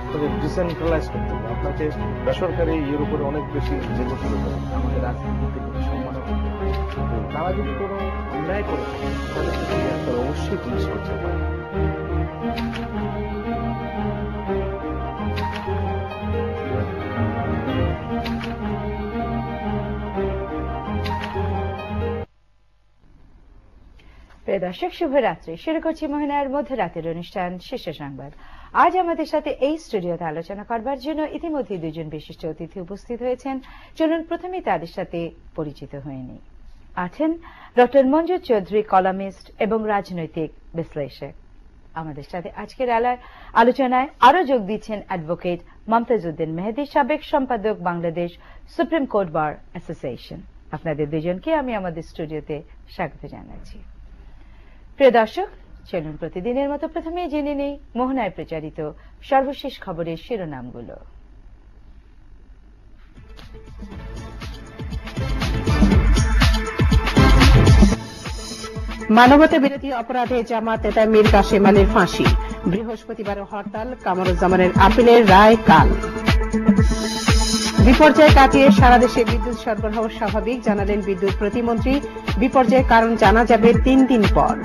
আপনাকে ডিসেন্ট্রালাইজ করতে হবে, আপনাকে বেসরকারি ইয়ের উপরে অনেক বেশি নির্ভরশীল হতে হবে, আমাদের রাজনীতিতে কোনো সম্মাননা করতে হবে। তারা যদি কোনো অন্যায় করে থাকে তাদেরকে তারা অবশ্যই পুলিশ করতে পারে। প্রিয় দর্শক, শুভরাত্রি। শুরু করছি মহিনার মধ্যরাতের অনুষ্ঠান শীর্ষ সংবাদ। আজ আমাদের সাথে এই স্টুডিওতে আলোচনা করবার জন্য ইতিমধ্যে দুজন বিশিষ্ট অতিথি উপস্থিত হয়েছেন। চলুন প্রথমে তাদের সাথে পরিচিত হয়ে নিই। আছেন ডক্টর মঞ্জু চৌধুরী, কলামিস্ট এবং রাজনৈতিক বিশ্লেষক। আমাদের সাথে আজকের আলোচনায় আরো যোগ দিচ্ছেন অ্যাডভোকেট মমতাজউদ্দিন মেহেদী, সাবেক সম্পাদক, Bangladesh supreme court bar association. আপনাদের দুজনকে আমি আমাদের স্টুডিওতে স্বাগত জানাচ্ছি। প্রিয় দর্শক, চলুন প্রতিদিনের মতো প্রথমে জেনে নেই মোহনায় প্রচারিত সর্বশেষ খবরের শিরোনামগুলো। মানবতা বিরোধী অপরাধে জামাত নেতা মীর কাসেম আলীর ফাঁসি। বৃহস্পতিবার হরতাল, কামরুজ্জামানের আপিলের রায় কাল। বিপর্যয় কাটিয়ে সারা দেশে বিদ্যুৎ সরবরাহ স্বাভাবিক, জানালেন বিদ্যুৎ প্রতিমন্ত্রী। বিপর্যয়ের কারণ জানা যাবে 3 দিন পর।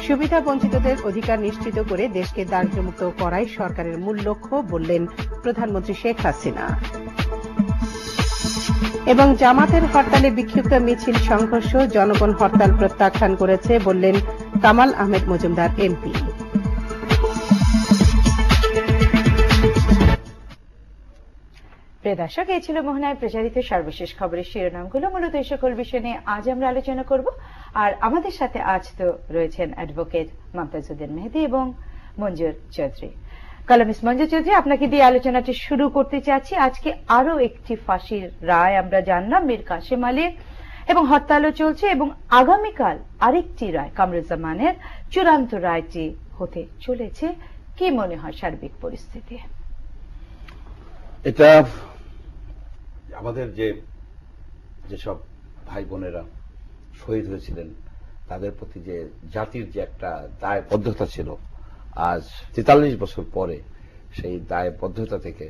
সুবিধা বঞ্চিতদের অধিকার নিশ্চিত করে দেশকে দারিদ্র্যমুক্ত করাই সরকারের মূল লক্ষ্য, বললেন প্রধানমন্ত্রী শেখ হাসিনা। এবং জামাতের হরতালে বিক্ষিপ্ত মিছিল, সংঘর্ষ, জনগণ হরতাল প্রত্যাখ্যান করেছে, বললেন কামাল আহমেদ মজুমদার এমপি। প্রিয় দর্শক, এই ছিল মোহনায় প্রচারিত সর্বশেষ খবরের শিরোনামগুলো। মূলত এই সকল বিষয় নিয়ে আজ আমরা আলোচনা করব। আর আমাদের সাথে আজ তো রয়েছেন অ্যাডভোকেট মমতাজউদ্দিন মেহেদী এবং মঞ্জুর চৌধুরী। কলামিস্ট মঞ্জুর চৌধুরী, আপনাকে দিয়ে আলোচনাটি শুরু করতে চাচ্ছি। আজকে আরো একটি ফাঁসির রায় আমরা জানলাম মীর কাসেম আলীর, এবং হরতালও চলছে, এবং আগামীকাল আরেকটি রায় কামরুজ্জামানের চূড়ান্ত রায়টি হতে চলেছে। কি মনে হয় সার্বিক পরিস্থিতি? এটা আমাদের যেসব ভাই বোনেরা শহীদ হয়েছিলেন তাদের প্রতি যে জাতির যে একটা দায়বদ্ধতা ছিল, আজ 43 বছর পরে সেই দায়বদ্ধতা থেকে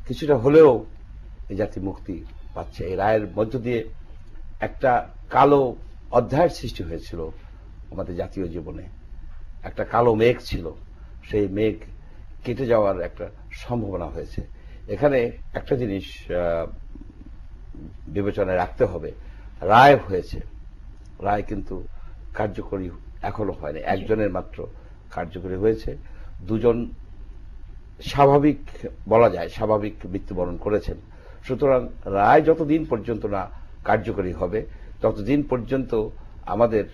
কিছুটা হলেও এই জাতি মুক্তি পাচ্ছে। এই রায়ের মধ্য দিয়ে একটা কালো অধ্যায়ের সৃষ্টি হয়েছিল আমাদের জাতীয় জীবনে। একটা কালো মেঘ ছিল, সেই মেঘ কেটে যাওয়ার একটা সম্ভাবনা হয়েছে। এখানে একটা জিনিস বিবেচনায় রাখতে হবে, রায় হয়েছে, রায় কিন্তু কার্যকরী এখনো হয়নি। একজনের মাত্র কার্যকরী হয়েছে, 2জন স্বাভাবিক বলা যায় স্বাভাবিক মৃত্যুবরণ করেছেন। সুতরাং রায় যতদিন পর্যন্ত না কার্যকরী হবে ততদিন পর্যন্ত আমাদের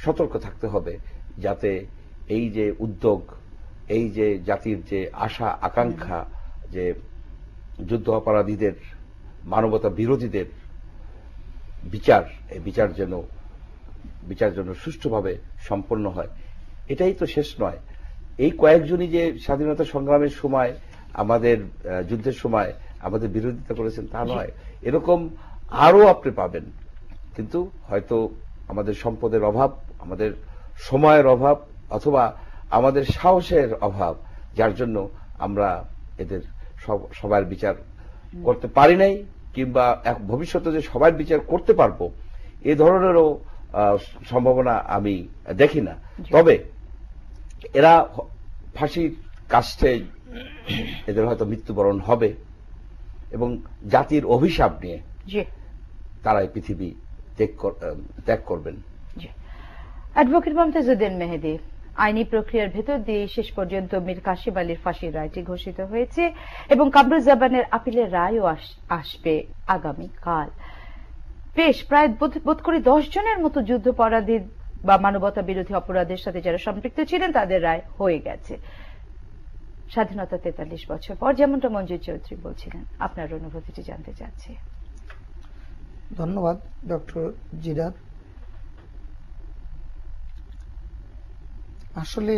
সতর্ক থাকতে হবে, যাতে এই যে উদ্যোগ, এই যে জাতির যে আশা আকাঙ্ক্ষা, যে যুদ্ধ অপরাধীদের, মানবতা বিরোধীদের বিচার, এই বিচার যেন সুষ্ঠুভাবে সম্পন্ন হয়। এটাই তো শেষ নয়। এই কয়েকজনই যে স্বাধীনতা সংগ্রামের সময়, আমাদের যুদ্ধের সময় আমাদের বিরোধিতা করেছেন তা নয়, এরকম আরো আপনি পাবেন। কিন্তু হয়তো আমাদের সম্পদের অভাব, আমাদের সময়ের অভাব, অথবা আমাদের সাহসের অভাব, যার জন্য আমরা এদের সবার বিচার করতে পারি নাই, কিংবা ভবিষ্যতে যে সবার বিচার করতে পারবো এ ধরনেরও সম্ভাবনা আমি দেখি না। তবে এরা ফাঁসির কাস্টে এদের হয়তো মৃত্যুবরণ হবে, এবং জাতির অভিশাপ নিয়ে তারা এই পৃথিবী ত্যাগ করবেন। অ্যাডভোকেট মমতাজউদ্দিন মেহেদী, আইনি প্রক্রিয়ার ভেতর দিয়ে শেষ পর্যন্ত মীর কাসেম আলীর ফাঁসির রায়টি ঘোষিত হয়েছে, এবং কামরুজ্জামানের আপিলের রায়ও আসবে আগামীকাল। বেশ প্রায় বোধ করি 10 জনের মতো যুদ্ধাপরাধী বা মানবতা বিরোধী অপরাধের সাথে যারা সম্পৃক্ত ছিলেন তাদের রায় হয়ে গেছে। স্বাধীনতা 43 বছর পর, যেমনটা মঞ্জুর চৌধুরী বলছিলেন, আপনার অনুভূতিটি জানতে চাচ্ছি। ধন্যবাদ ডক্টর জিরাত। আসলে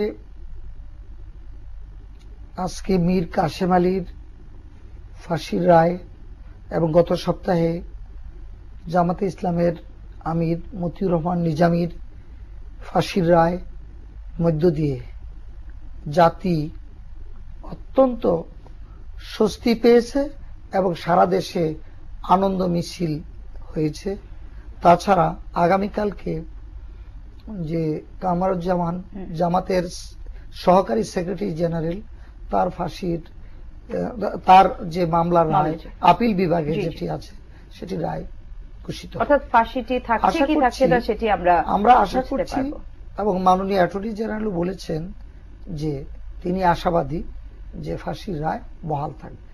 আজকে মীর কাসেম আলীর ফাঁসির রায় এবং গত সপ্তাহে জামাতে ইসলামের আমির মতিউর রহমান নিজামীর ফাঁসির রায় মধ্য দিয়ে জাতি অত্যন্ত স্বস্তি পেয়েছে এবং সারা দেশে আনন্দ মিছিল হয়েছে। তাছাড়া আগামীকালকে যে কামারুজ্জামান জামাতের সহকারী সেক্রেটারি জেনারেল তার ফাঁসির তার যে মামলার রায় আপিল বিভাগে যেটি আছে সেটি রায় ঘোষিত, অর্থাৎ ফাঁসিটি থাকছে কি থাকছে না সেটি আমরা আশা করছি। এবং মাননীয় অ্যাটর্নি জেনারেল বলেছেন যে তিনি আশাবাদী যে ফাঁসির রায় বহাল থাকবে।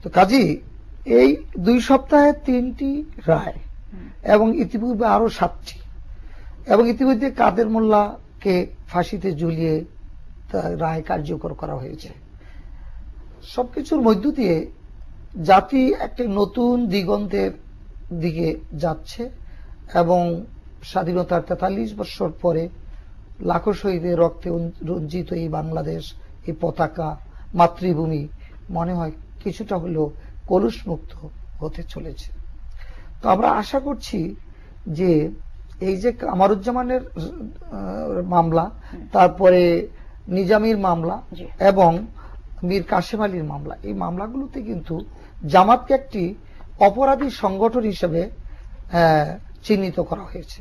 তো কাজী এই 2 সপ্তাহে 3টি রায় এবং ইতিপূর্বে আরো 7টি, এবং ইতিমধ্যে কাদের মোল্লাকে ফাঁসিতে ঝুলিয়ে রায় কার্যকর করা হয়েছে। সবকিছুর মধ্য দিয়ে জাতি একটি নতুন দিগন্তের দিকে যাচ্ছে এবং স্বাধীনতার 43 বছর পরে লাখো শহীদের রক্তে রঞ্জিত এই বাংলাদেশ, এই পতাকা, মাতৃভূমি মনে হয় কিছুটা হলেও কলুষ মুক্ত হতে চলেছে। তো আমরা আশা করছি যে এই যে কামারুজ্জামানের মামলা, তারপরে নিজামীর মামলা এবং মীর কাশেম আলীর মামলা, এই মামলাগুলোতে কিন্তু জামাতকে একটি অপরাধী সংগঠন হিসেবে চিহ্নিত করা হয়েছে।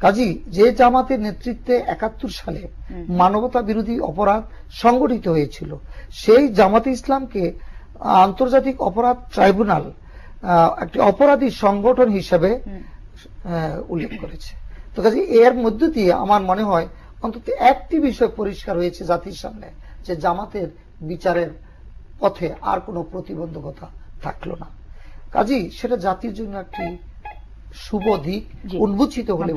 কাজী যে জামাতের নেতৃত্বে 71 সালে মানবতা বিরোধী অপরাধ সংগঠিত হয়েছিল, সেই জামাতে ইসলামকে আন্তর্জাতিক অপরাধ ট্রাইব্যুনাল একটি অপরাধী সংগঠন হিসেবে উল্লেখ করেছে। তো কাজে এর মধ্য দিয়ে আমার মনে হয় অন্তত একটি বিষয় পরিষ্কার হয়েছে জাতির সামনে, যে জামাতের বিচারের পথে আর কোনো প্রতিবন্ধকতা থাকলো না। কাজী সেটা জাতির জন্য একটি শুভ দিক উন্মোচিত হলে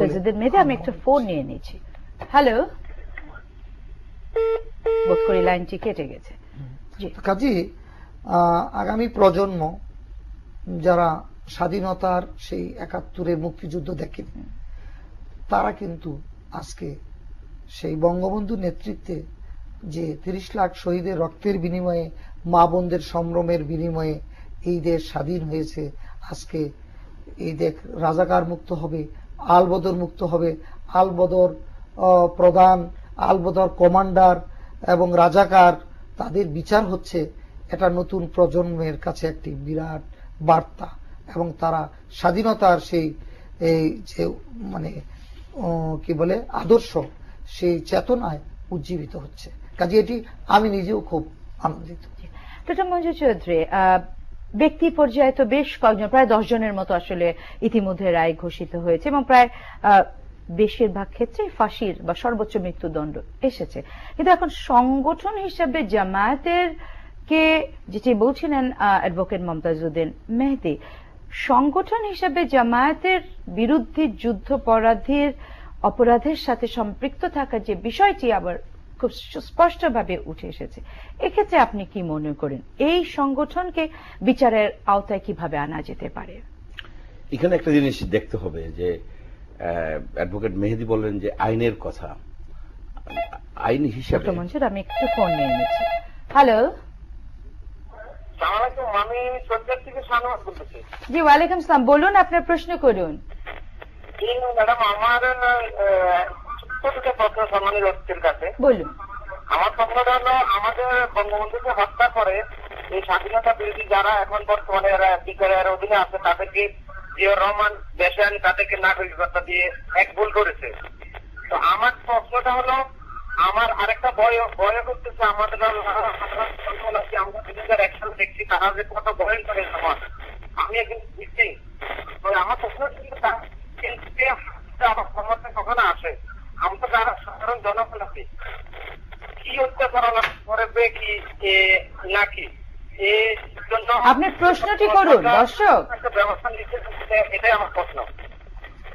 আমি একটা ফোন নিয়ে নিচ্ছি। হ্যালো, বোধ করি লাইনটি কেটে গেছে। কাজী আগামী প্রজন্ম যারা স্বাধীনতার সেই 71-এর মুক্তিযুদ্ধ দেখেনি, তারা কিন্তু আজকে সেই বঙ্গবন্ধুর নেতৃত্বে যে 30 লাখ শহীদের রক্তের বিনিময়ে, মা বোনদের সম্ভ্রমের বিনিময়ে এই দেশ স্বাধীন হয়েছে, আজকে এই দেশ রাজাকার মুক্ত হবে, আলবদর মুক্ত হবে। আলবদর প্রধান, আলবদর কমান্ডার এবং রাজাকার তাদের বিচার হচ্ছে, এটা নতুন প্রজন্মের কাছে একটি বিরাট বার্তা এবং তারা স্বাধীনতার সেই যে মানে কি বলে আদর্শ, সেই চেতনায় উজ্জীবিত হচ্ছে। কাজে এটি আমি নিজেও খুব আনন্দিত। ডক্টর মঞ্জু চৌধুরী, ব্যক্তি পর্যায়ে তো বেশ কয়েকজন, প্রায় 10 জনের মতো আসলে ইতিমধ্যে রায় ঘোষিত হয়েছে এবং প্রায় বেশিরভাগ ক্ষেত্রে ফাঁসির বা সর্বোচ্চ মৃত্যুদণ্ড এসেছে। কিন্তু এখন সংগঠন হিসেবে জামায়াতের কে যেটি বলছিলেন অ্যাডভোকেট মমতাজউদ্দিন মেহেদী, সংগঠন হিসেবে জামায়াতের বিরুদ্ধে অপরাধের সাথে সম্পৃক্ত থাকার যে বিষয়টি আবার খুব স্পষ্টভাবে উঠে এসেছে, এক্ষেত্রে আপনি কি মনে করেন এই সংগঠনকে বিচারের আওতায় কিভাবে আনা যেতে পারে? এখানে একটা জিনিস দেখতে হবে যে অ্যাডভোকেট মেহেদী বললেন যে আইনের কথা, আইন হিসাবে আমি একটু ফোন নিয়ে নিচ্ছি। হ্যালো, আমি সরকার থেকে সানোয়ার বলতেছি। জি, ওয়ালাইকুম আসসালাম, বলুন আপনার প্রশ্ন করুন। ম্যাডাম, আমার ছোটটা প্রশ্ন সম্মানের ব্যক্তির কাছে বলুন। আমার প্রশ্নটা হলো, আমাদের বঙ্গবন্ধুকে হত্যা করে এই স্বাধীনতা বিরোধী যারা এখন বর্তমানে বিচারের অধীনে আছে, তাদেরকে জিয়াউর রহমান দেশে আনি, তাদেরকে নাগরিকতা দিয়ে এক ভুল করেছে। তো আমার প্রশ্নটা হলো, আমার আরেকটা ভয় করতেছে, আমাদের আমরা 2001 সালে দেখছি তারা যে কত বয়ন করে সমাজ, আমি একদিন দেখছি। আমার প্রশ্ন আমার ক্ষমতা কখনো আসে, আমি তো তারা সাধারণ জনগণ আছি, কি অত্যাচার করবে কি নাকি আপনি প্রশ্নটি করুন দর্শক। ব্যবস্থা নিতে, এটাই আমার প্রশ্ন।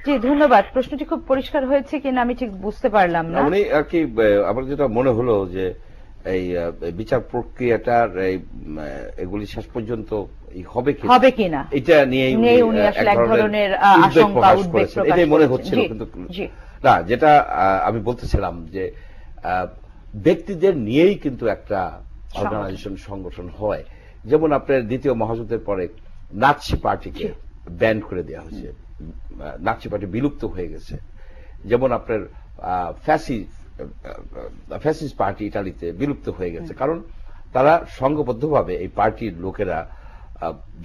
জি, ধন্যবাদ। প্রশ্নটি খুব পরিষ্কার হয়েছে কিনা আমি ঠিক বুঝতে পারলাম না। উনি আর কি, আমার যেটা মনে হলো যে এই বিচার প্রক্রিয়াটার এগুলি শেষ পর্যন্ত হবে কিনা এটা নিয়ে উনি আসলে এক ধরনের আশঙ্কা, উদ্বেগ প্রকাশ করেছেন, এটাই মনে হচ্ছিল। কিন্তু না, যেটা আমি বলতেছিলাম যে ব্যক্তিদের নিয়েই কিন্তু একটা অর্গানাইজেশন, সংগঠন হয়। যেমন আপনার দ্বিতীয় মহাযুদ্ধের পরে নাৎসি পার্টিকে ব্যান করে দেওয়া হয়েছে, নাৎসি পার্টি বিলুপ্ত হয়ে গেছে। যেমন আপনার ফ্যাসিস্ট পার্টি ইটালিতে বিলুপ্ত হয়ে গেছে, কারণ তারা সংঘবদ্ধভাবে এই পার্টির লোকেরা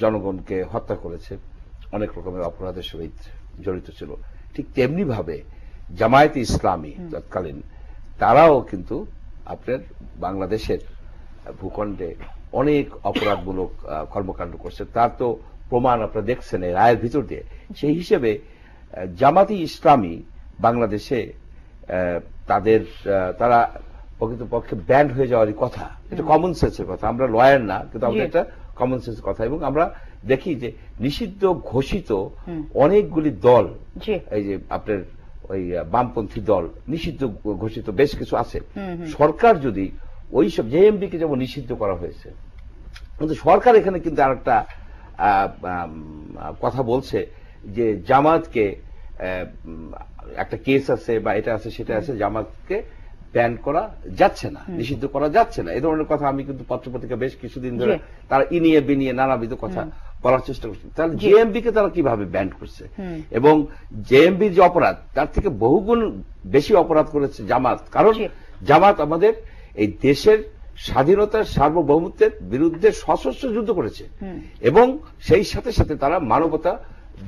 জনগণকে হত্যা করেছে, অনেক রকমের অপরাধের সহিত জড়িত ছিল। ঠিক তেমনি ভাবে জামায়াতে ইসলামী তৎকালীন তারাও কিন্তু আপনার বাংলাদেশের ভূখণ্ডে অনেক অপরাধমূলক কর্মকাণ্ড করছে। তার তো প্রমাণ আপনারা দেখছেন এই রায়ের ভিতর দিয়ে। সেই হিসেবে জামায়াতে ইসলামী বাংলাদেশে তারা প্রকৃতপক্ষে ব্যান্ড হয়ে যাওয়ারই কথা। এটা কমন সেন্সের কথা, আমরা লয়ার না, কিন্তু আমরা এটা কমন সেন্সের কথা। এবং আমরা দেখি যে নিষিদ্ধ ঘোষিত অনেকগুলি দল, এই যে আপনার ওই বামপন্থী দল নিষিদ্ধ ঘোষিত বেশ কিছু আছে। সরকার যদি ওইসব জেএমবি কে যেমন নিষিদ্ধ করা হয়েছে, কিন্তু সরকার এখানে কিন্তু আরেকটা কথা বলছে যে জামাতকে একটা কেস আছে বা এটা আছে সেটা আছে, জামাতকে ব্যান করা যাচ্ছে না, নিষিদ্ধ করা যাচ্ছে না। এই ধরনের কথা আমি কিন্তু পত্রপত্রিকা বেশ কিছুদিন ধরে তারা ইনিয়ে বিনিয়ে নানাবিধ কথা বলার চেষ্টা করছে। তাহলে জেএমবি কে তারা কিভাবে ব্যান করছে, এবং জেএমবির যে অপরাধ তার থেকে বহুগুণ বেশি অপরাধ করেছে জামাত। কারণ জামাত আমাদের এই দেশের স্বাধীনতার সার্বভৌমত্বের বিরুদ্ধে সশস্ত্র যুদ্ধ করেছে, এবং সেই সাথে সাথে তারা মানবতা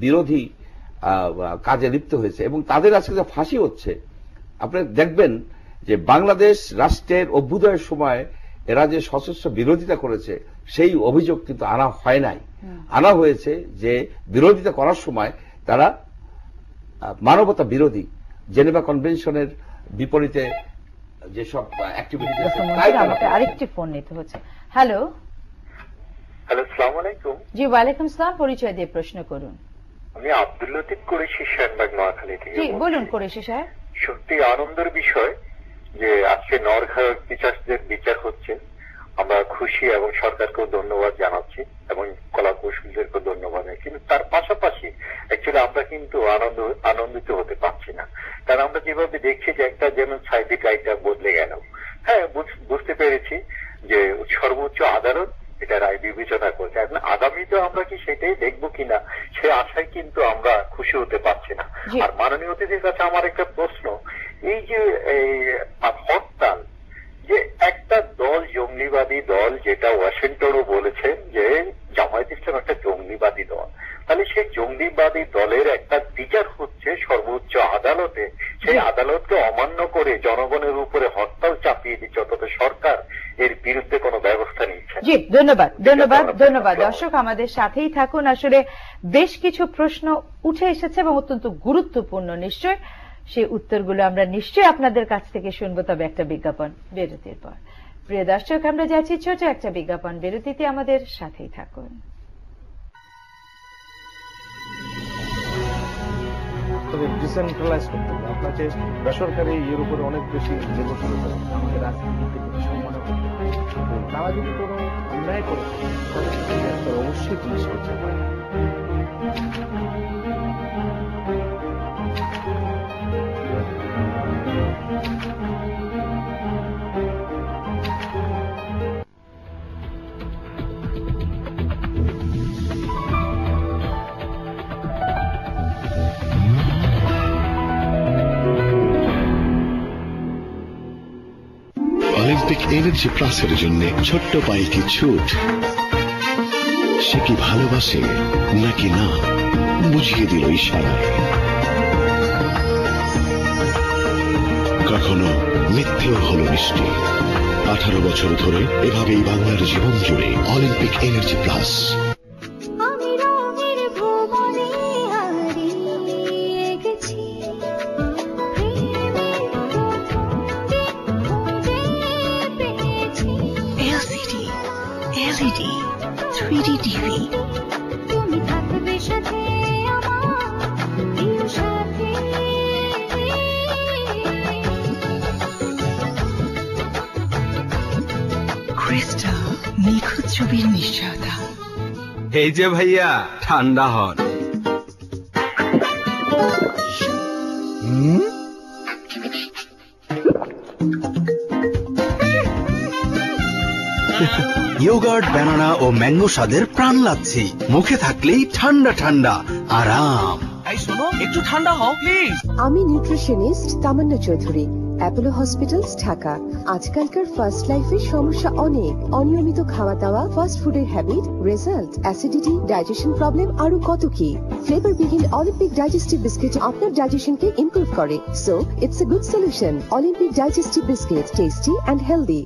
বিরোধী কাজে লিপ্ত হয়েছে, এবং তাদের আজকে যে ফাঁসি হচ্ছে আপনারা দেখবেন যে বাংলাদেশ রাষ্ট্রের অভ্যুদয়ের সময় এরা যে সশস্ত্র বিরোধিতা করেছে সেই অভিযোগ কিন্তু আনা হয় নাই। আনা হয়েছে যে বিরোধিতা করার সময় তারা মানবতা বিরোধী জেনেভা কনভেনশনের বিপরীতে যেসব অ্যাক্টিভিটি আরেকটি ফোন নিতে হচ্ছে। হ্যালো আসসালামু আলাইকুম। জি ওয়ালাইকুম সালাম, পরিচয় দিয়ে প্রশ্ন করুন। আমি আব্দুল লতিফ কুরেশি শাহবাগ নোয়াখালী থেকে। জি বলুন কুরেশি সাহেব। সত্যি আনন্দের বিষয় যে আজকে নরখার টিচার্সদের বিচার হচ্ছে, আমরা খুশি এবং সরকারকেও ধন্যবাদ জানাচ্ছি এবং কলা কৌশলীদেরকেও ধন্যবাদ। কিন্তু তার পাশাপাশি অ্যাকচুয়ালি আমরা কিন্তু আনন্দিত হতে পারছি না, কারণ আমরা যেভাবে দেখছি যে একটা যেমন সাইডিক রায়টা বদলে গেল। হ্যাঁ, বুঝতে পেরেছি যে সর্বোচ্চ আদালত এটা রায় বিবেচনা করছে। এখন আগামীতে আমরা কি সেটাই দেখবো কিনা সে আশায় কিন্তু আমরা খুশি হতে পারছি না। আর মাননীয় অতিথির কাছে আমার একটা প্রশ্ন, এই যে হরতাল, যে একটা দল জঙ্গিবাদী দল, যেটা ওয়াশিংটনও বলেছেন যে জামায়াত ইসলাম একটা জঙ্গিবাদী দল, তাহলে সেই জঙ্গিবাদী দলের একটা বিচার হচ্ছে সর্বোচ্চ আদালতে, সেই আদালতকে অমান্য করে জনগণের উপরে হরতাল চাপিয়ে দিচ্ছে, অথচ সরকার এর বিরুদ্ধে কোনো ব্যবস্থা নিচ্ছে। জি ধন্যবাদ ধন্যবাদ ধন্যবাদ। দর্শক আমাদের সাথেই থাকুন। আসলে বেশ কিছু প্রশ্ন উঠে এসেছে এবং অত্যন্ত গুরুত্বপূর্ণ নিশ্চয়, সেই উত্তরগুলো আমরা নিশ্চয়ই আপনাদের কাছ থেকে শুনবো, তবে একটা বিজ্ঞাপন বিরতির পর। প্রিয় দর্শক, আমরা যাচ্ছি ছোট একটা বিজ্ঞাপন বিরতিতে, আমাদের সাথেই থাকুন। তবে ডিসেন্ট্রালাইজ করতে হবে, আপনাকে বেসরকারি এর উপরে অনেক বেশি নির্ভরশীল হতে হবে। আমাদের রাজনীতিকে সম্মান করতে হবে। তারা যদি কোনো অন্যায় করে তাদের অবশ্যই পুলিশ করতে পারে। অলিম্পিক এনার্জি প্লাসের জন্য ছোট্ট পায়ে কি ছুট, সে কি ভালোবাসে নাকি না বুঝিয়ে দিল ইশারায়। কখনো মিথ্যেও হলো মিষ্টি। 18 বছর ধরে এভাবেই বাংলার জীবন জুড়ে Olympic energy plus. LED 3D TV তুমি থাকবে সাথে আমার সাথে। ক্রিস্টাল নিখুঁত ছবির নিশ্চয়তা। এই যে ভাইয়া ঠান্ডা হন। ইয়োগার্ট, ব্যানানা ও ম্যাঙ্গো স্বাদের প্রাণ লাগছে, মুখে থাকলেই ঠান্ডা ঠান্ডা আরাম। এই শোনো, একটু ঠান্ডা হও প্লিজ। আমি nutritionist Tamanna Chowdhury. Apollo Hospitals, Dhaka. আজকালকার ফার্স্ট লাইফের সমস্যা অনেক, অনিয়মিত খাওয়া দাওয়া, ফাস্ট ফুডের habit, result, acidity, digestion problem, আরো কত কি। ফ্লেভারবিহীন অলিম্পিক ডাইজেস্টিভ বিস্কিট আপনার ডাইজেশনকে ইমপ্রুভ করে, so it's a good solution. Olympic digestive biscuit, tasty and healthy.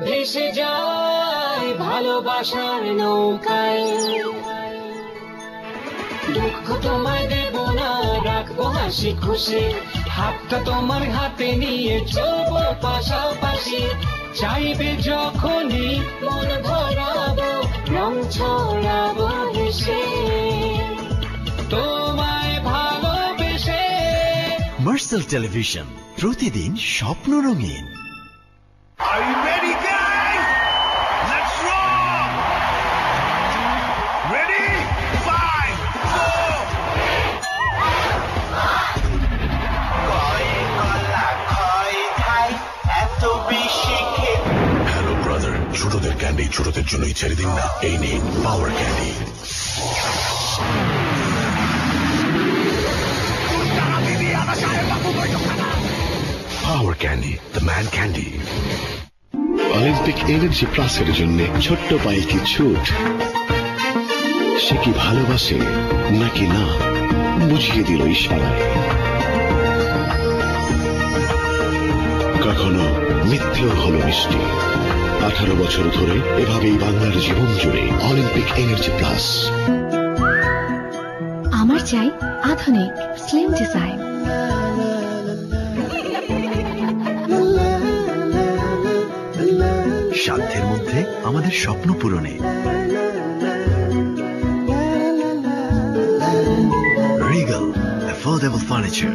ভেসে যায় ভালোবাসার নৌকায়, দুঃখ তোমায় দেব না, রাখবো হাসি খুশি, হাতটা তোমার হাতে নিয়ে চলবো পাশাপাশি। চাইবে যখনই মন ভরাবো, রং ছড়াবো হেসে, তোমায় ভালোবেসে। মার্সেল টেলিভিশন, প্রতিদিন স্বপ্ন রঙিন। Are you ready, guys? Let's roll! Ready? 5, 4. Hello brother, ছোটদের ক্যান্ডি ছোটদের জন্যই ছেড়ে দিন না। এই নিন power candy. Power candy, the man candy. Olympic energy প্লাসের জন্য ছোট্ট পায়ে কি ছুট, সে কি ভালোবাসে নাকি না বুঝিয়ে দিল ইশারায়। কখনো মিথ্যেও হলো মিষ্টি। 18 বছর ধরে এভাবেই বাংলার জীবন জুড়ে অলিম্পিক এনার্জি প্লাস। আমার চাই আধুনিক স্লিম ডিজাইন। সাধ্যের মধ্যে আমাদের স্বপ্ন পূরণে রিগাল অ্যাফোর্ডেবল ফার্নিচার।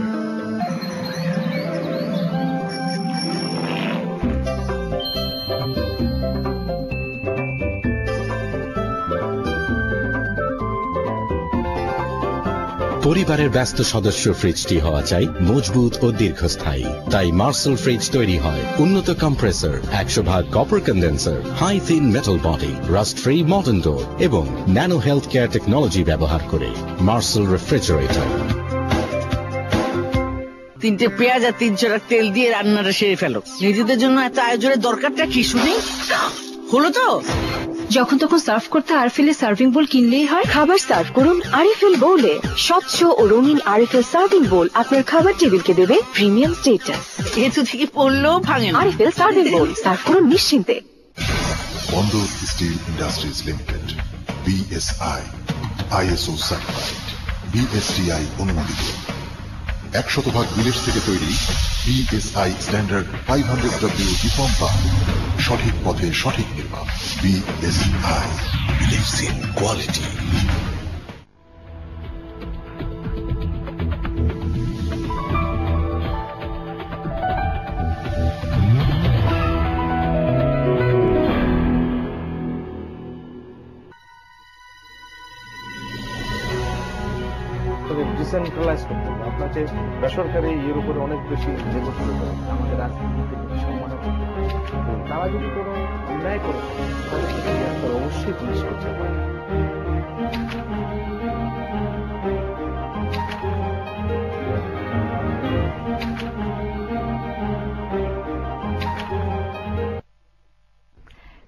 পরিবারের ব্যস্ত সদস্য ফ্রিজটি হওয়া চাই মজবুত ও দীর্ঘস্থায়ী। তাই মার্সেল ফ্রিজ তৈরি হয় উন্নত compressor, 100 copper condenser, high thin metal body, rust free modern door এবং ন্যানো হেলথ কেয়ার টেকনোলজি ব্যবহার করে। Marcel refrigerator. 3টে পেঁয়াজ আর 3 ছড়া তেল দিয়ে রান্নাটা সেরে ফেলো। নিজেদের জন্য এত আয়োজনের দরকারটা কি শুনি? হলো তো? যখন তখন সার্ভ করতে আরএফএল সার্ভিং বোল কিনলেই হয়। খাবার সার্ভ করুন আরএফএল বোলে। স্বচ্ছ ও রঙিন আরএফএল সার্ভিং বোল আপনার খাবার টেবিলকে দেবে প্রিমিয়াম স্টেটাস। এতো থেকে পড়লেও ভাঙে না। আরএফএল সার্ভিং বোল, সার্ভ করুন নিশ্চিন্তে। Bandar steel industries limited, BSI, ISO certified, BSTI অনুমোদিত, 100% বিদেশ থেকে তৈরি BSI standard 500W reform pump. সঠিক পথে সঠিক নির্মাণ। BSI, believes in quality. Decentralize করতে হবে। আপনাকে বেসরকারি ইয়ের উপরে অনেক বেশি নির্ভরশীল হতে হবে। আমাদের রাজনীতিতে সম্মান করতে হবে। তারা যদি কোনো অন্যায় করে তাহলে সেটা আপনার অবশ্যই পুলিশ করতে পারে।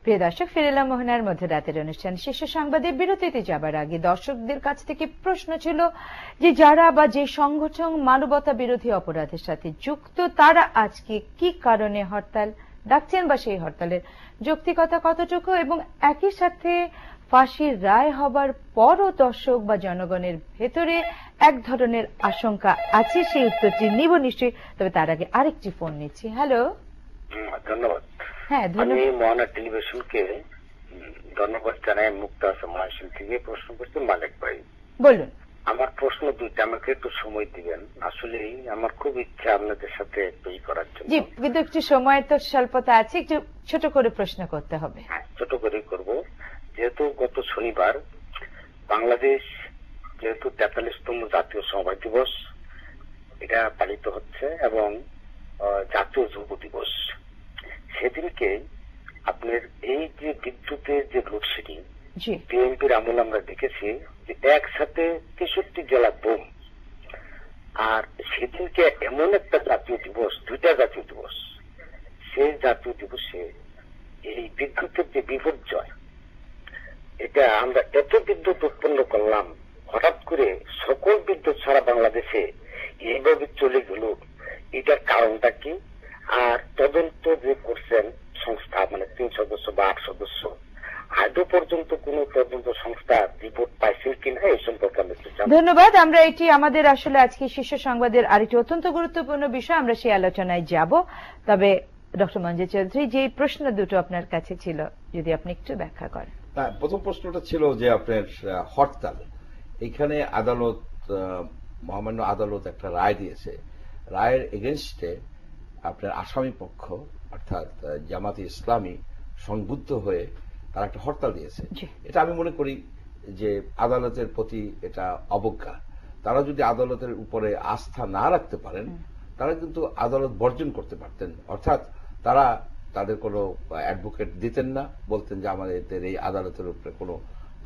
প্রিয় দর্শক, ফিরে এলাম মোহনার মধ্যরাতের অনুষ্ঠান। শীর্ষ সংবাদে বিরতিতে যাবার আগে দর্শকদের কাছ থেকে প্রশ্ন ছিল যে যারা বা যে সংগঠন মানবতা বিরোধী অপরাধের সাথে যুক্ত তারা আজকে কি কারণে হরতাল ডাকছেন বা সেই হরতালের যৌক্তিকতা কতটুকু, এবং একই সাথে ফাঁসির রায় হবার পরও দর্শক বা জনগণের ভেতরে এক ধরনের আশঙ্কা আছে, সেই উত্তরটি নিব নিশ্চয়ই। তবে তার আগে আরেকটি ফোন নিচ্ছি। হ্যালো, ধন্যবাদ। হ্যাঁ আমি মহানা টেলিভিশনকে ধন্যবাদ জানাই। মুক্তা মহাশিল থেকে প্রশ্ন করছি মালিক ভাই। বলুন। আমার প্রশ্ন দুইটা, আমাকে একটু সময় দিবেন। আসলে আমার খুব ইচ্ছা আপনাদের সাথে একটু করার জন্য। জি, কিন্তু একটু সময়ের তো স্বল্পতা আছে, একটু ছোট করে প্রশ্ন করতে হবে। ছোট করে করব। যেহেতু গত শনিবার বাংলাদেশ যেহেতু 43তম জাতীয় সমবায় দিবস এটা পালিত হচ্ছে এবং জাতীয় যুব দিবস, সেদিনকে আপনার এই যে বিদ্যুতের যে লোডশেডিং, বিএনপির আমল আমরা দেখেছি যে একসাথে 63 জেলা বোম আর সেদিনকে এমন একটা জাতীয় দিবস, দুইটা জাতীয় দিবস, সেই জাতীয় দিবসে এই বিদ্যুতের যে বিপর্যয়, এটা আমরা এত বিদ্যুৎ উৎপন্ন করলাম, হঠাৎ করে সকল বিদ্যুৎ সারা বাংলাদেশে এইভাবে চলে গেল, এটার কারণটা কি? আর তদন্ত যে করছেন সংস্থা, মানে 3 সদস্য বা 8 সদস্য, আজও পর্যন্ত কোন তদন্ত সংস্থা রিপোর্ট পাইছেন কিনা এই সম্পর্কে আমি একটু জানতে চাই। ধন্যবাদ। আমরা এটি আমাদের আসলে আজকে শীর্ষ সংবাদের আরেকটি অত্যন্ত গুরুত্বপূর্ণ বিষয়, আমরা সেই আলোচনায় যাব। তবে ডক্টর মঞ্জু চৌধুরী, যে প্রশ্ন দুটো আপনার কাছে ছিল, যদি আপনি একটু ব্যাখ্যা করেন। প্রথম প্রশ্নটা ছিল যে আপনার হরতাল, এখানে আদালত, মহামান্য আদালত একটা রায় দিয়েছে, রায়ের এগেনস্টে আপনার আসামি পক্ষ অর্থাৎ জামাতে ইসলামী সংবুদ্ধ হয়ে তারা একটা হরতাল দিয়েছে। এটা আমি মনে করি যে আদালতের প্রতি এটা অবজ্ঞা। তারা যদি আদালতের উপরে আস্থা না রাখতে পারেন, তারা কিন্তু আদালত বর্জন করতে পারতেন, অর্থাৎ তারা তাদের কোনো অ্যাডভোকেট দিতেন না, বলতেন যে আমাদের এই আদালতের উপরে কোনো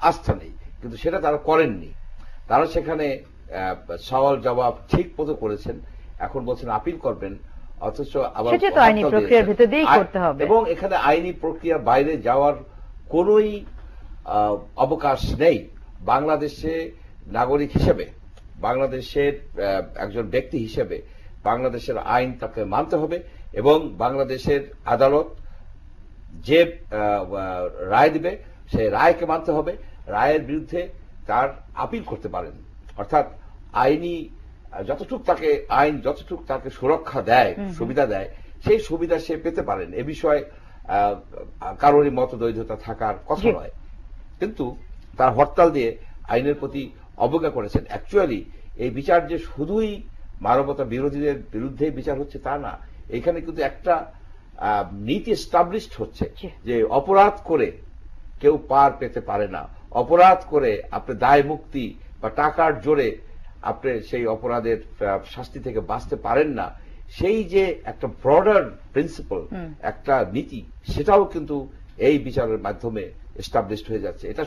আস্থা নেই, কিন্তু সেটা তারা করেননি। তারা সেখানে সওয়াল জবাব ঠিক মতো করেছেন, এখন বলছেন আপিল করবেন, অথচ আবার আইনি প্রক্রিয়ার ভিতর দিয়েই করতে হবে, এবং এখানে আইনি প্রক্রিয়ার বাইরে যাওয়ার কোনোই অবকাশ নেই। বাংলাদেশে নাগরিক হিসেবে, বাংলাদেশের একজন ব্যক্তি হিসেবে বাংলাদেশের আইন তাকে মানতে হবে, এবং বাংলাদেশের আদালত যে রায় দিবে সেই রায়কে মানতে হবে। রায়ের বিরুদ্ধে তার আপিল করতে পারেন, অর্থাৎ আইনি যতটুক তাকে, আইন যতটুক তাকে সুরক্ষা দেয়, সুবিধা দেয়, সেই সুবিধা সে পেতে পারেন। এ বিষয়ে কারোরই মতদ্বৈধতা থাকার কথা নয়, কিন্তু তার হরতাল দিয়ে আইনের প্রতি অবজ্ঞা করেছেন। অ্যাকচুয়ালি এই বিচার যে শুধুই মানবতা বিরোধীদের বিরুদ্ধে বিচার হচ্ছে তা না, এখানে কিন্তু একটা নীতি এস্টাবলিশড হচ্ছে যে অপরাধ করে কেউ পার পেতে পারে না, অপরাধ করে আপনি দায় মুক্তি বা টাকার জোরে আপনি সেই অপরাধের শাস্তি থেকে বাঁচতে পারেন না, সেই যে একটা ব্রডার প্রিন্সিপাল, একটা নীতি, সেটাও কিন্তু এই বিচারের মাধ্যমে এস্টাবলিশড হয়ে যাচ্ছে। এটা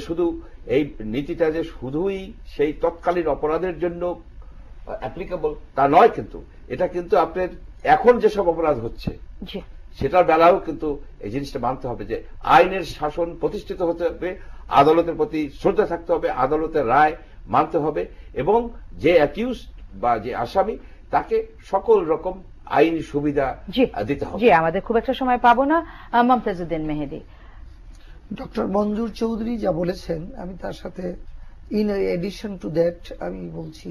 শুধু এই নীতিটা যে শুধুই সেই তৎকালীন অপরাধের জন্য অ্যাপ্লিকেবল তা নয়, কিন্তু এটা কিন্তু আপনার এখন যেসব অপরাধ হচ্ছে সেটার বেলাও কিন্তু এই জিনিসটা মানতে হবে যে আইনের শাসন প্রতিষ্ঠিত হতে হবে, আদালতের প্রতি শ্রদ্ধা থাকতে হবে, আদালতের রায় মানতে হবে, এবং যে অ্যাকিউজ বা যে আসামি তাকে সকল রকম আইনি সুবিধা দিতে হবে। জি, আমাদের খুব একটা সময় পাবো না। মমতাজউদ্দিন মেহেদী, ডক্টর মঞ্জুর চৌধুরী যা বলেছেন, আমি তার সাথে ইন এডিশন টু দ্যাট আমি বলছি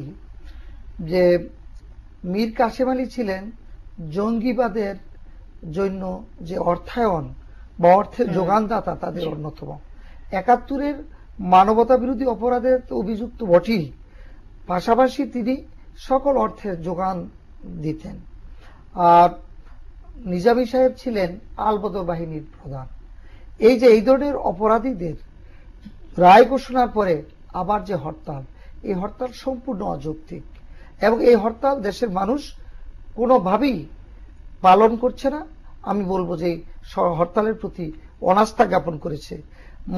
যে মীর কাসেম আলী ছিলেন জঙ্গিবাদের জন্য যে অর্থায়ন বা অর্থের যোগানদাতা তাদের অন্যতম। ৭১-এর মানবতা বিরোধী অপরাধের অভিযুক্ত বটেই, পাশাপাশি তিনি সকল অর্থের যোগান দিতেন। আর নিজামী সাহেব ছিলেন আলবদর বাহিনীর প্রধান। এই যে এই ধরনের অপরাধীদের রায় ঘোষণার পরে আবার যে হরতাল, এই হরতাল সম্পূর্ণ অযৌক্তিক, এবং এই হরতাল দেশের মানুষ কোনোভাবেই পালন করছে না। আমি বলবো যে হরতালের প্রতি অনাস্থা জ্ঞাপন করেছে।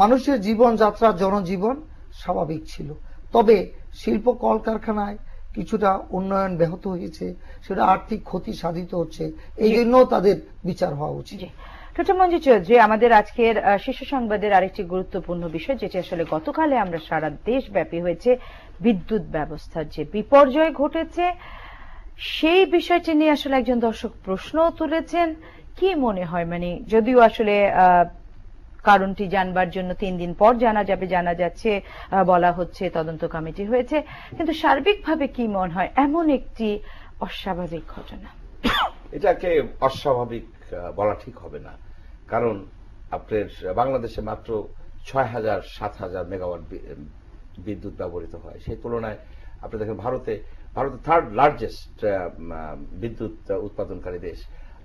মানুষের জীবনযাত্রা, জনজীবন স্বাভাবিক ছিল, তবে শিল্প কলকারখানায় কিছুটা উন্নয়ন ব্যাহত হয়েছে, সেটা আর্থিক ক্ষতি সাধিত হচ্ছে, এই জন্য তাদের বিচার হওয়া উচিত। ডক্টর মঞ্জু চৌধুরী, আমাদের আজকের শীর্ষ সংবাদের আরেকটি গুরুত্বপূর্ণ বিষয়, যেটি আসলে গতকালে আমরা সারা দেশব্যাপী হয়েছে, বিদ্যুৎ ব্যবস্থার যে বিপর্যয় ঘটেছে, সেই বিষয়টি নিয়ে আসলে একজন দর্শক প্রশ্ন তুলেছেন। কি মনে হয়, মানে যদিও আসলে কারণটি জানবার জন্য 3 দিন পর জানা যাবে, জানা যাচ্ছে, বলা হচ্ছে তদন্ত কমিটি হয়েছে, কিন্তু সার্বিকভাবে কি মনে হয় এমন একটি অস্বাভাবিক ঘটনা? এটাকে অস্বাভাবিক বলা ঠিক হবে না, কারণ আপনার বাংলাদেশে মাত্র 6,000-7,000 মেগাওয়াট বিদ্যুৎ ব্যবহৃত হয়। সেই তুলনায় আপনি দেখেন ভারতে 3rd লার্জেস্ট বিদ্যুৎ উৎপাদনকারী দেশ।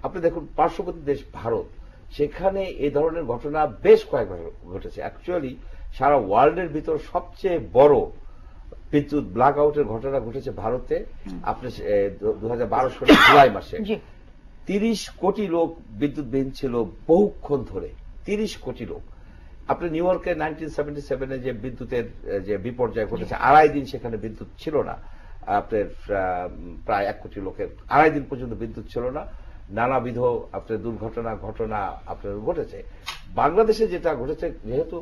আপনি দেখুন পার্শ্ববর্তী দেশ ভারত, সেখানে এই ধরনের ঘটনা বেশ কয়েকবার ঘটেছে। অ্যাকচুয়ালি সারা ওয়ার্ল্ডের ভিতর সবচেয়ে বড় বিদ্যুৎ ব্ল্যাক আউটের ঘটনা ঘটেছে ভারতে। আপনি 2012 সালের জুলাই মাসে 30 কোটি লোক বিদ্যুৎবিহীন ছিল বহুক্ষণ ধরে, 30 কোটি লোক। আপনি নিউ ইয়র্কে 1977-এ যে বিদ্যুতের যে বিপর্যয় ঘটেছে, 2.5 দিন সেখানে বিদ্যুৎ ছিল না। আপনার প্রায় 1 কোটি লোকের 2.5 দিন পর্যন্ত বিদ্যুৎ ছিল না, নানাবিধ আপনার ঘটনা আপনার ঘটেছে। বাংলাদেশে যেটা ঘটেছে, যেহেতু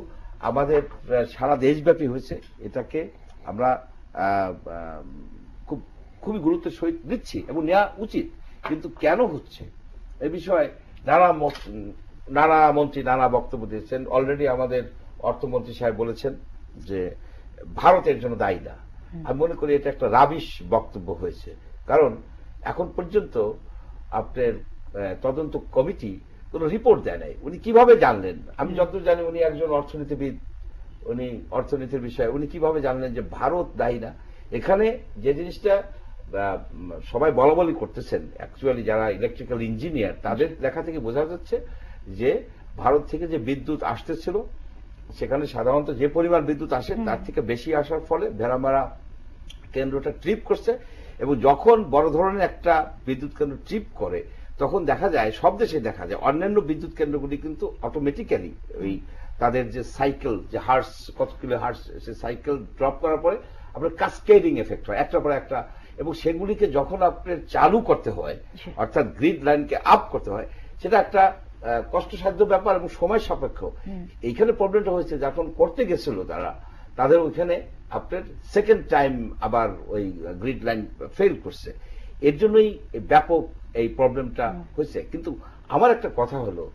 আমাদের সারা দেশব্যাপী হয়েছে, এটাকে আমরা খুবই গুরুত্বের সহিত নিচ্ছি এবং নেওয়া উচিত। কিন্তু কেন হচ্ছে এ বিষয়ে নানা মন্ত্রী নানা বক্তব্য দিয়েছেন। অলরেডি আমাদের অর্থমন্ত্রী সাহেব বলেছেন যে ভারতের জন্য দায়ী না। আমি মনে করি এটা একটা রাবিশ বক্তব্য হয়েছে, কারণ এখন পর্যন্ত আপনার তদন্ত কমিটি কোন রিপোর্ট দেয় নাই। উনি কিভাবে জানলেন? আমি যতদূর জানি উনি একজন অর্থনীতিবিদ, উনি অর্থনীতির বিষয়ে উনি কিভাবে জানলেন যে ভারত দায়ী না? এখানে যে জিনিসটা সবাই বলাবলি করতেছেন, অ্যাকচুয়ালি যারা ইলেকট্রিক্যাল ইঞ্জিনিয়ার, তাদের লেখা থেকে বোঝা যাচ্ছে যে ভারত থেকে যে বিদ্যুৎ আসতেছিল সেখানে সাধারণত যে পরিমাণ বিদ্যুৎ আসে তার থেকে বেশি আসার ফলে ভেড়ামারা কেন্দ্রটা ট্রিপ করছে, এবং যখন বড় ধরনের একটা বিদ্যুৎ কেন্দ্র ট্রিপ করে তখন দেখা যায়, সব দেশে দেখা যায়, অন্যান্য বিদ্যুৎ কেন্দ্রগুলি কিন্তু অটোমেটিক্যালি ওই তাদের যে সাইকেল, যে হার্স, কত কিলো হার্স, সে সাইকেল ড্রপ করার পরে আপনার কাসকেডিং এফেক্ট হয় একটার পর একটা, এবং সেগুলিকে যখন আপনার চালু করতে হয়, অর্থাৎ গ্রিড লাইনকে আপ করতে হয়, সেটা একটা কষ্টসাধ্য ব্যাপার এবং সময় সাপেক্ষ। এইখানে প্রবলেমটা হয়েছে যখন করতে গেছিল তাদের ওইখানে আপনার সেকেন্ড টাইম আবার ওই গ্রিড লাইন ফেল করছে, এর জন্যই ব্যাপক এই প্রবলেমটা হয়েছে। কিন্তু আমার একটা কথা হলো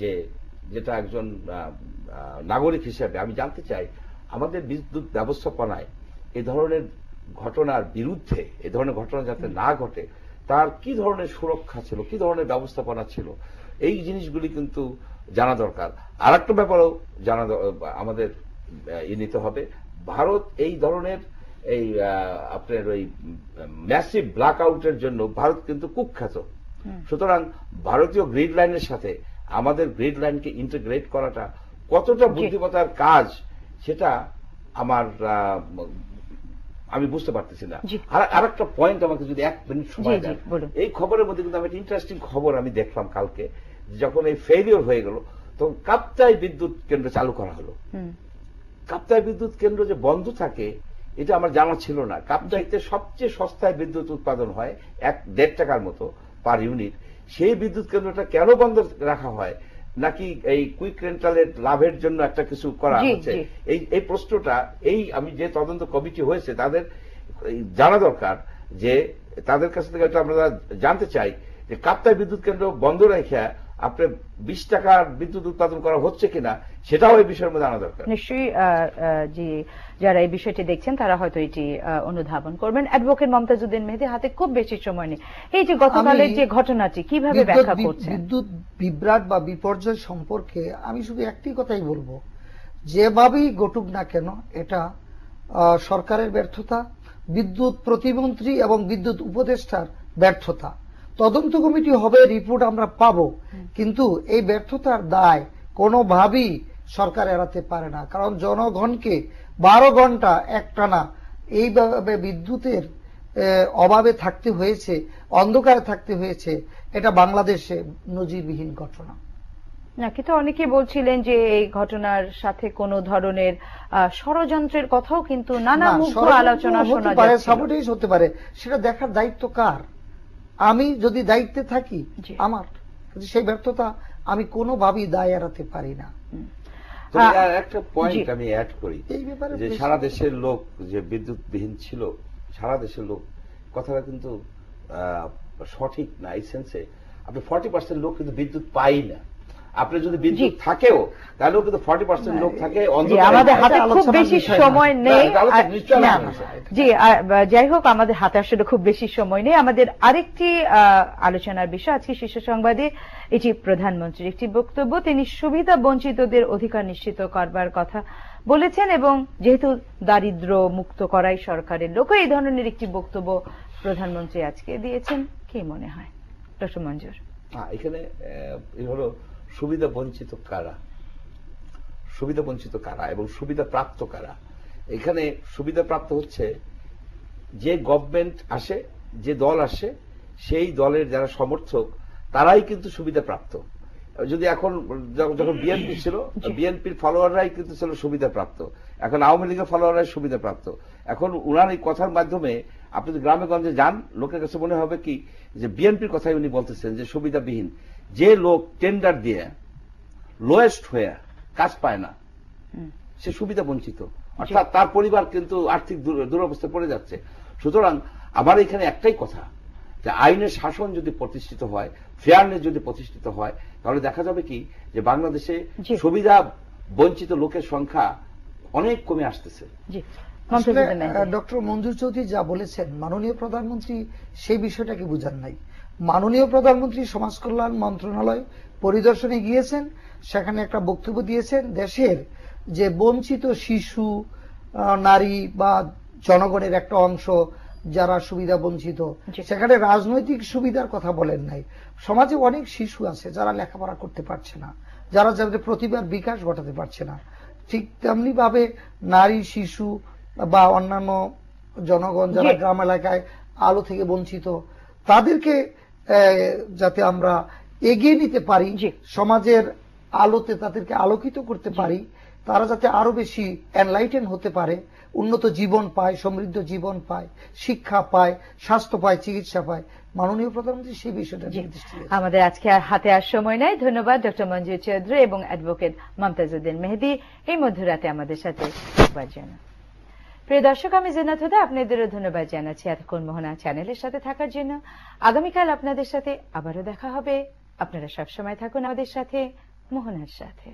যে, যেটা একজন নাগরিক হিসেবে আমি জানতে চাই, আমাদের বিদ্যুৎ ব্যবস্থাপনায় এই ধরনের ঘটনার বিরুদ্ধে, এই ধরনের ঘটনা যাতে না ঘটে, তার কি ধরনের সুরক্ষা ছিল, কি ধরনের ব্যবস্থাপনা ছিল, এই জিনিসগুলি কিন্তু জানা দরকার। আর একটা ব্যাপারও আমাদের নিতে হবে, ভারত এই ধরনের এই আপনার ওই ম্যাসিভ ব্ল্যাক আউটের জন্য ভারত কিন্তু কুখ্যাত। সুতরাং ভারতীয় গ্রিড লাইনের সাথে আমাদের গ্রিড লাইনকে ইন্টিগ্রেট করাটা কতটা বুদ্ধিমত্তার কাজ, সেটা আমি বুঝতে পারতেছি না। আর একটা পয়েন্ট আমাকে যদি 1 মিনিট সময় দেন, এই খবরের মধ্যে কিন্তু আমি একটা ইন্টারেস্টিং খবর আমি দেখলাম কালকে, যখন এই ফেলিওর হয়ে গেল তখন কাপ্তাই বিদ্যুৎ কেন্দ্র চালু করা হলো। কাপ্তাই বিদ্যুৎ কেন্দ্র যে বন্ধ থাকে এটা আমার জানা ছিল না। কাপ্তাইতে সবচেয়ে সস্তায় বিদ্যুৎ উৎপাদন হয় 1-1.5 টাকার মতো পার ইউনিট। সেই বিদ্যুৎ কেন্দ্রটা কেন বন্ধ রাখা হয়, নাকি এই কুইক রেন্টালের লাভের জন্য একটা কিছু করা হচ্ছে? এই প্রশ্নটা আমি যে তদন্ত কমিটি হয়েছে তাদের জানা দরকার, যে তাদের কাছ থেকে আমরা জানতে চাই যে কাপ্তাই বিদ্যুৎ কেন্দ্র বন্ধ রেখে আপনার 20 টাকার বিদ্যুৎ উৎপাদন করা হচ্ছে কিনা, সেটাও এই বিষয়ের মধ্যে আনা দরকার। নিশ্চয়ই যারা এই বিষয়টি দেখছেন তারা হয়তো এটি অনুধাবন করবেন। অ্যাডভোকেট মমতাজউদ্দিন মেহেদী, হাতে খুব বেশি সময় নেই, এই যে গতকালের যে ঘটনাটি কিভাবে ব্যাখ্যা করছেন? বিদ্যুৎ বিভ্রাট বা বিপর্যয় সম্পর্কে আমি শুধু একটি কথাই বলবো, যেভাবেই ঘটুক না কেন এটা সরকারের ব্যর্থতা, বিদ্যুৎ প্রতিমন্ত্রী এবং বিদ্যুৎ উপদেষ্টার ব্যর্থতা। তদন্ত কমিটি হবে, রিপোর্ট আমরা পাবো, কিন্তু এই ব্যর্থতার দায় কোনোভাবেই সরকার এড়াতে পারে না। কারণ জনগণকে 12 ঘন্টা একটানা এইভাবে বিদ্যুতের অভাবে থাকতে হয়েছে, অন্ধকারে থাকতে হয়েছে, এটা বাংলাদেশে নজিরবিহীন ঘটনা। না, কিন্তু অনেকে বলছিলেন যে এই ঘটনার সাথে কোনো ধরনের ষড়যন্ত্রের কথাও কিন্তু নানা মুখ্য আলোচনা শোনা যাচ্ছে। সাবোটেজ হতে পারে, সেটা দেখার দায়িত্ব কার? আমি যদি দায়িত্বে থাকি আমার, সেই ব্যর্থতা আমি কোনোভাবেই দায় এড়াতে পারি না। একটা পয়েন্ট আমি অ্যাড করি, যে সারা দেশের লোক যে বিদ্যুৎবিহীন ছিল, সারা দেশের লোক কথাটা কিন্তু সঠিক না। এই সেন্সে আপনি 40% লোক কিন্তু বিদ্যুৎ পাই না। আপনি যদি বিদ্যুৎ থাকেও তাহলেও কিন্তু 40% লোক থাকে। আমাদের হাতে খুব বেশি সময় নেই। জি, যাই হোক, আমাদের হাতে আসলে খুব বেশি সময় নেই। আমাদের আরেকটি আলোচনার বিষয় আজকে শীর্ষ সংবাদে, এটি প্রধানমন্ত্রীর একটি বক্তব্য। তিনি সুবিধা বঞ্চিতদের অধিকার নিশ্চিত করবার কথা বলেছেন, এবং যেহেতু দারিদ্র মুক্ত করাই সরকারের লক্ষ্য, এই ধরনের একটি বক্তব্য প্রধানমন্ত্রী আজকে দিয়েছেন। কি মনে হয় ডক্টর মঞ্জুর? এখানে হলো সুবিধা বঞ্চিত কারা, সুবিধা বঞ্চিত কারা এবং সুবিধা প্রাপ্ত কারা। এখানে সুবিধা প্রাপ্ত হচ্ছে যে গভর্নমেন্ট আসে, যে দল আসে, সেই দলের যারা সমর্থক তারাই কিন্তু সুবিধা প্রাপ্ত। যদি এখন যখন বিএনপি ছিল, বিএনপির ফলোয়াররাই কিন্তু ছিল সুবিধা প্রাপ্ত। এখন আওয়ামী লীগের ফলোয়াররাই সুবিধা প্রাপ্ত। এখন উনার এই কথার মাধ্যমে আপনি যদি গ্রামে গঞ্জে যান, লোকের কাছে মনে হবে কি যে বিএনপির কথাই উনি বলতেছেন যে সুবিধাবিহীন, যে লোক টেন্ডার দিয়ে লোয়েস্ট হয়ে কাজ পায় না সে সুবিধা বঞ্চিত, অর্থাৎ তার পরিবার কিন্তু আর্থিক দুরবস্থায় পড়ে যাচ্ছে। সুতরাং আমার এখানে একটাই কথা, যে আইনের শাসন যদি প্রতিষ্ঠিত হয়, ফেয়ারনেস যদি প্রতিষ্ঠিত হয়, তাহলে দেখা যাবে কি যে বাংলাদেশে সুবিধা বঞ্চিত লোকের সংখ্যা অনেক কমে আসতেছে। ডক্টর মঞ্জুর চৌধুরী যা বলেছেন, মাননীয় প্রধানমন্ত্রী সেই বিষয়টাকে বুঝান নাই। মাননীয় প্রধানমন্ত্রী সমাজ কল্যাণ মন্ত্রণালয় পরিদর্শনে গিয়েছেন, সেখানে একটা বক্তব্য দিয়েছেন দেশের যে বঞ্চিত শিশু, নারী বা জনগণের একটা অংশ যারা সুবিধা বঞ্চিত, সেখানে রাজনৈতিক সুবিধার কথা বলেন নাই। সমাজে অনেক শিশু আছে যারা লেখাপড়া করতে পারছে না, যারা যাদের প্রতিভার বিকাশ ঘটাতে পারছে না। ঠিক তেমনি ভাবে নারী, শিশু বা অন্যান্য জনগণ যারা গ্রাম এলাকায় আলো থেকে বঞ্চিত, তাদেরকে যাতে আমরা এগিয়ে নিতে পারি, সমাজের আলোতে তাদেরকে আলোকিত করতে পারি, তারা যাতে আরো বেশি এনলাইটেন হতে পারে, উন্নত জীবন পায়, সমৃদ্ধ জীবন পায়, শিক্ষা পায়, স্বাস্থ্য পায়, চিকিৎসা পায়। মাননীয় প্রধানমন্ত্রী সেই বিষয়টা নির্দেশ দিয়েছেন। আমাদের আজকে আর হাতে আর সময় নাই। ধন্যবাদ ডক্টর মঞ্জুর চৌধুরী এবং অ্যাডভোকেট মমতাজউদ্দিন মেহেদী এই মধ্যরাতে আমাদের সাথে থাকবার জন্য। প্রিয় দর্শক, আমি জান্নাত হুদা আপনাদেরও ধন্যবাদ জানাচ্ছি এতক্ষণ মোহনা চ্যানেলের সাথে থাকার জন্য। আগামীকাল আপনাদের সাথে আবারও দেখা হবে। আপনারা সবসময় থাকুন আমাদের সাথে, মোহনার সাথে।